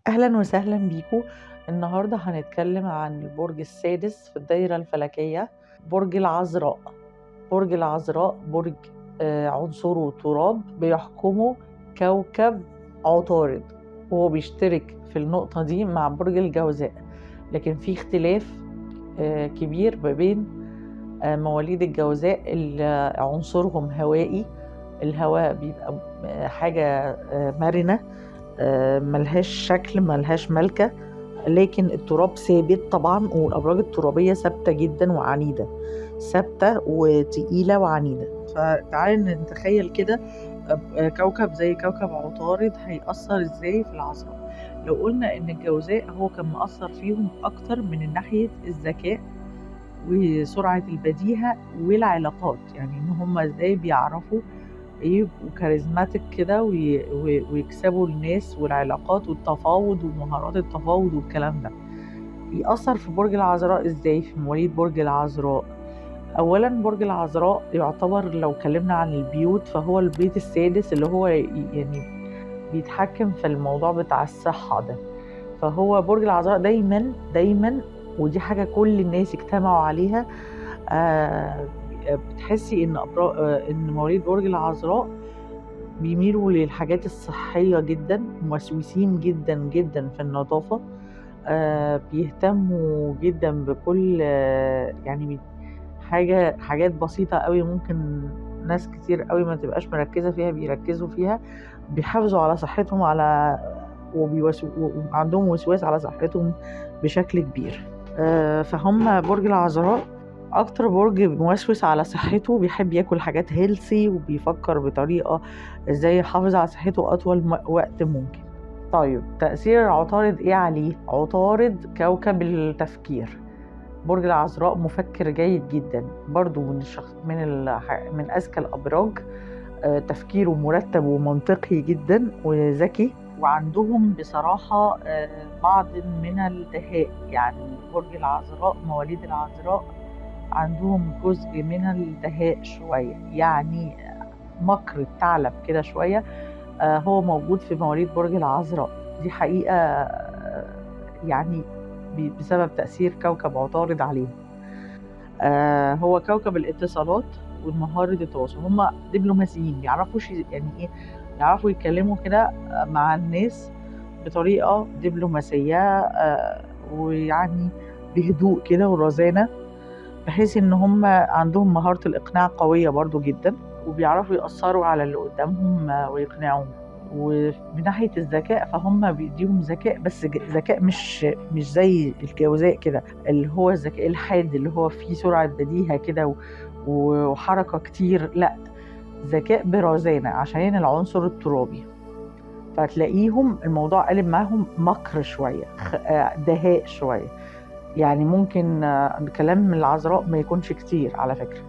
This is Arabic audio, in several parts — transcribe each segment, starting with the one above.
أهلا وسهلا بيكم. النهاردة هنتكلم عن البرج السادس في الدايرة الفلكية، برج العذراء. برج العذراء برج عنصره تراب، بيحكمه كوكب عطارد، وهو بيشترك في النقطة دي مع برج الجوزاء، لكن في اختلاف كبير ما بين مواليد الجوزاء اللي عنصرهم هوائي. الهواء بيبقى حاجة مرنة، ملهاش شكل، ملهاش ملكة، لكن التراب ثابت طبعا، والأبراج الترابية ثابتة جدا وعنيدة، ثابتة وتقيلة وعنيدة. فتعالي نتخيل كده كوكب زي كوكب عطارد هيأثر ازاي في العذراء. لو قلنا ان الجوزاء هو كان مأثر فيهم اكتر من ناحية الذكاء وسرعة البديهة والعلاقات، يعني ان هم ازاي بيعرفوا يبقوا كاريزماتيك كده ويكسبوا الناس والعلاقات والتفاوض ومهارات التفاوض والكلام ده. يأثر في برج العذراء ازاي في مواليد برج العذراء؟ اولا برج العذراء يعتبر، لو اتكلمنا عن البيوت، فهو البيت السادس اللي هو يعني بيتحكم في الموضوع بتاع الصحة ده. فهو برج العذراء دايما دايما، ودي حاجة كل الناس اجتمعوا عليها، آه بتحسي ان مواليد برج العذراء بيميلوا للحاجات الصحية جدا، موسوسين جدا جدا في النظافة، بيهتموا جدا بكل يعني حاجات بسيطة قوي ممكن ناس كتير قوي ما تبقاش مركزة فيها بيركزوا فيها. بيحافظوا على صحتهم، وعندهم وسواس على صحتهم بشكل كبير. فهم برج العذراء اكتر برج موسوس على صحته، بيحب ياكل حاجات هيلثي، وبيفكر بطريقة ازاي يحافظ على صحته اطول وقت ممكن. طيب تأثير عطارد ايه عليه؟ عطارد كوكب التفكير. برج العذراء مفكر جيد جدا، برضو من اذكى الابراج. تفكيره مرتب ومنطقي جدا وذكي، وعندهم بصراحة بعض من الدهاء. يعني برج العذراء، مواليد العذراء عندهم جزء من الدهاء شوية، يعني مكر الثعلب كده شوية. هو موجود في مواليد برج العذراء، دي حقيقة، يعني بسبب تأثير كوكب عطارد عليهم. هو كوكب الاتصالات ومهارة التواصل. هم دبلوماسيين، يعني ايه، يعرفوا يتكلموا كده مع الناس بطريقة دبلوماسية، ويعني بهدوء كده ورزانة، بحيث ان هم عندهم مهارة الإقناع قوية برضو جدا، وبيعرفوا يأثروا على اللي قدامهم ويقنعوهم. ومن ناحية الذكاء فهم بيديهم ذكاء، بس ذكاء مش زي الجوزاء كده، اللي هو الذكاء الحاد اللي هو فيه سرعة بديهة كده وحركة كتير، لا، ذكاء برزانة عشان العنصر الترابي. فتلاقيهم الموضوع قلب معاهم مكر شوية، دهاء شوية. يعني ممكن كلام العذراء ما يكونش كتير على فكرة،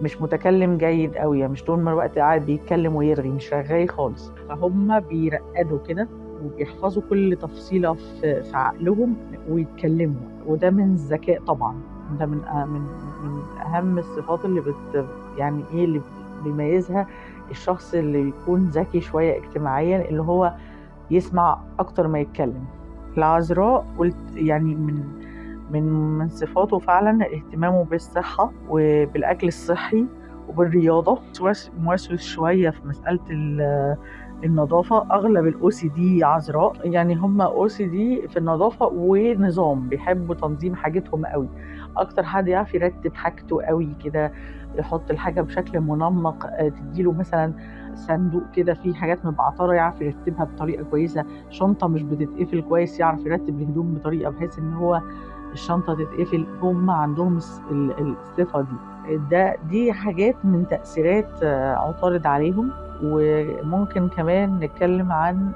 مش متكلم جيد قوي، يعني مش طول ما الوقت قاعد بيتكلم ويرغي، مش رغاي خالص. فهم بيرقدوا كده وبيحفظوا كل تفصيلة في عقلهم ويتكلموا، وده من الذكاء طبعا. ده من أهم الصفات يعني إيه اللي بيميزها الشخص اللي بيكون ذكي شوية اجتماعيا، اللي هو يسمع أكتر ما يتكلم. العذراء قلت يعني من صفاته فعلا اهتمامه بالصحة وبالأكل الصحي وبالرياضة. موسوس شوية في مسألة النظافة. أغلب الأوسي دي عذراء، يعني هم أوسي دي في النظافة ونظام، بيحبوا تنظيم حاجتهم قوي. أكتر حد يعرف يرتب حاجته قوي كده، يحط الحاجة بشكل منمق. تديله مثلا صندوق كده فيه حاجات مبعترة، يعرف يرتبها بطريقة كويسة. شنطة مش بتتقفل كويس، يعرف يرتب الهدوم بطريقة بحيث ان هو الشنطة تتقفل. هم عندهم الصفة دي حاجات من تأثيرات عطارد عليهم. وممكن كمان نتكلم عن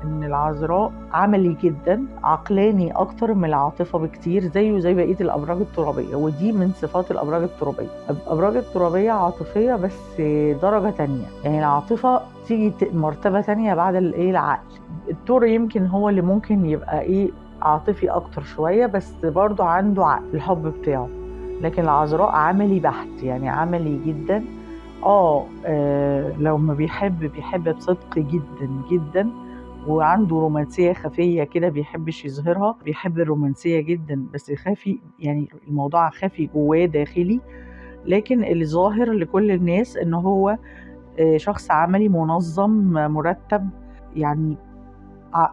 ان العذراء عملي جدا، عقلاني اكتر من العاطفة بكتير، زيه زي بقية الابراج الترابية، ودي من صفات الابراج الترابية. الابراج الترابية عاطفية بس درجة تانية، يعني العاطفة تيجي مرتبة تانية بعد العقل. الثور يمكن هو اللي ممكن يبقى عاطفي اكتر شوية، بس برضو عنده عقل الحب بتاعه. لكن العذراء عملي بحت، يعني عملي جدا. لو ما بيحب بصدق جدا جدا، وعنده رومانسية خفية كده بيحبش يظهرها، بيحب الرومانسية جدا بس خافي، يعني الموضوع خافي جواه داخلي، لكن اللي ظاهر لكل الناس ان هو شخص عملي منظم مرتب، يعني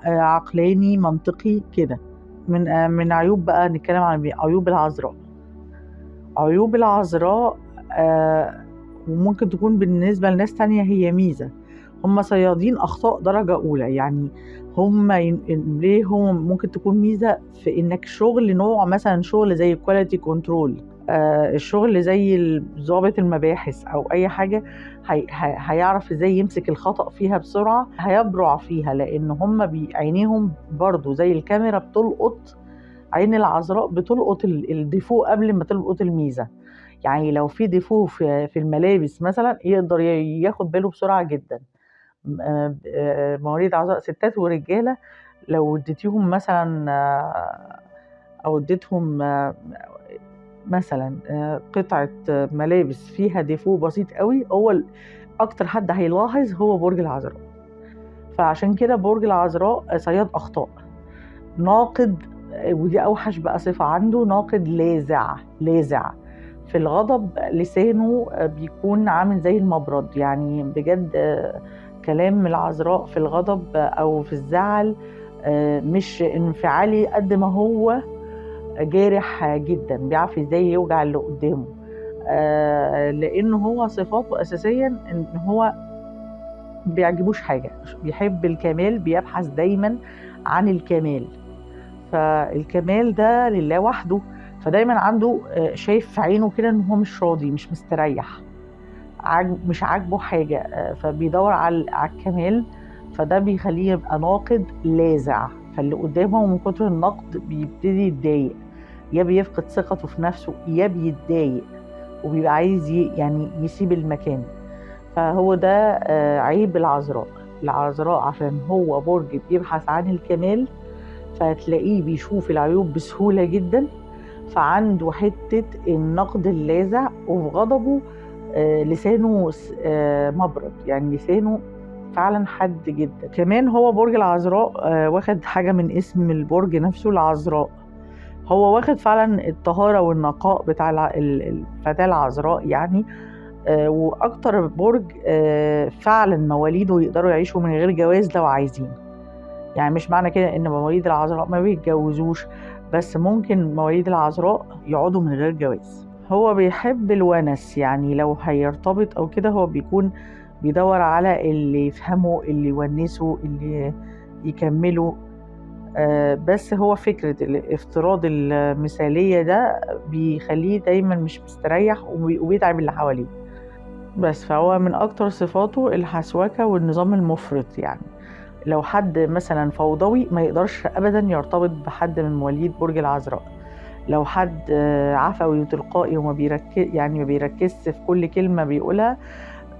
عقلاني منطقي كده. من عيوب بقى نتكلم عن عيوب العذراء. عيوب العذراء وممكن تكون بالنسبة لناس تانية هي ميزة. هم صيادين أخطاء درجة أولى، يعني ليه هم ممكن تكون ميزة في إنك شغل نوع مثلا شغل زي كواليتي كنترول، الشغل زي ضابط المباحث أو أي حاجة، هيعرف إزاي يمسك الخطأ فيها بسرعة، هيبرع فيها، لأن هم عينيهم برضو زي الكاميرا بتلقط. عين العذراء بتلقط الديفو قبل ما تلقط الميزة. يعني لو في ديفو في الملابس مثلا يقدر ياخد باله بسرعة جدا. مواليد عذراء ستات ورجالة لو اديتيهم مثلا او اديتهم مثلا قطعة ملابس فيها ديفو بسيط قوي، هو اكتر حد هيلاحظ هو برج العذراء. فعشان كده برج العذراء صياد اخطاء، ناقد، ودي اوحش بقى صفة عنده، ناقد لاذع في الغضب. لسانه بيكون عامل زي المبرد، يعني بجد كلام العذراء في الغضب او في الزعل مش انفعالي قد ما هو جارح جدا، بيعرف ازاي يوجع اللي قدامه. لان هو صفاته اساسيا ان هو بيعجبوش حاجة، بيحب الكمال، بيبحث دايما عن الكمال، فالكمال ده لله وحده. فدايما عنده شايف في عينه كده ان هو مش راضي، مش مستريح، مش عاجبه حاجة، فبيدور على الكمال. فده بيخليه يبقى ناقد لاذع، فاللي قدامه من كتر النقد بيبتدي يتضايق، يا بيفقد ثقته في نفسه يا بيتضايق وبيبقى عايز يعني يسيب المكان. فهو ده عيب العذراء. العذراء عشان هو برج بيبحث عن الكمال، فهتلاقيه بيشوف العيوب بسهولة جدا، فعنده حتة النقد اللاذع، وفي غضبه لسانه مبرد، يعني لسانه فعلا حد جدا. كمان هو برج العذراء واخد حاجة من اسم البرج نفسه العذراء، هو واخد فعلا الطهارة والنقاء بتاع الفتاة العذراء يعني. واكتر برج فعلا مواليده يقدروا يعيشوا من غير جواز لو عايزين. يعني مش معنى كده ان مواليد العذراء ما بيتجوزوش، بس ممكن مواليد العذراء يقعدوا من غير جواز. هو بيحب الونس، يعني لو هيرتبط او كده هو بيكون بيدور على اللي يفهمه، اللي يونسه، اللي يكمله. بس هو فكرة الافتراض المثالية ده بيخليه دايما مش مستريح وبيتعب اللي حواليه. بس فهو من اكتر صفاته الحسوكة والنظام المفرط. يعني لو حد مثلا فوضوي ما يقدرش ابدا يرتبط بحد من مواليد برج العذراء. لو حد عفوي وتلقائي وما بيركز، يعني ما بيركزش في كل كلمة بيقولها،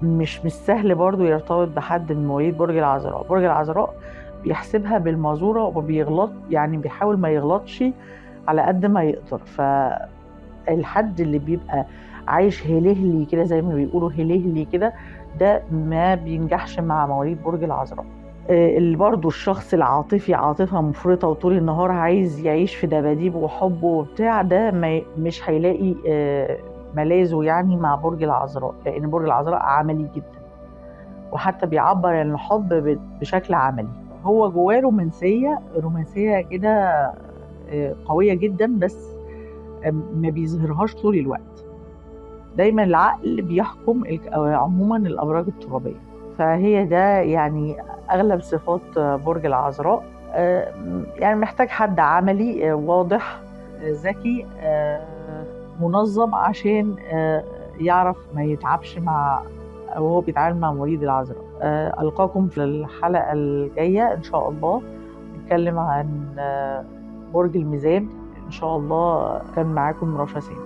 مش سهل برضو يرتبط بحد من مواليد برج العذراء. برج العذراء بيحسبها بالمزورة وبيغلط، يعني بيحاول ما يغلطش على قد ما يقدر. فالحد اللي بيبقى عايش هلهلي كده زي ما بيقولوا هلهلي كده، ده ما بينجحش مع مواليد برج العذراء. اللي برضو الشخص العاطفي عاطفة مفرطة وطول النهار عايز يعيش في دباديب وحب وبتاع، ده مش هيلاقي ملاذه يعني مع برج العذراء، لأن برج العذراء عملي جدا وحتى بيعبر عن الحب بشكل عملي. هو جواه رومانسية كده قوية جدا، بس ما بيظهرهاش طول الوقت. دايما العقل بيحكم عموما الأبراج الترابية. فهي ده يعني أغلب صفات برج العذراء. يعني محتاج حد عملي واضح ذكي منظم عشان يعرف ما يتعبش مع وهو بيتعامل مع مواليد العذراء. ألقاكم في الحلقة الجاية إن شاء الله، نتكلم عن برج الميزان إن شاء الله. كان معاكم رشا سين.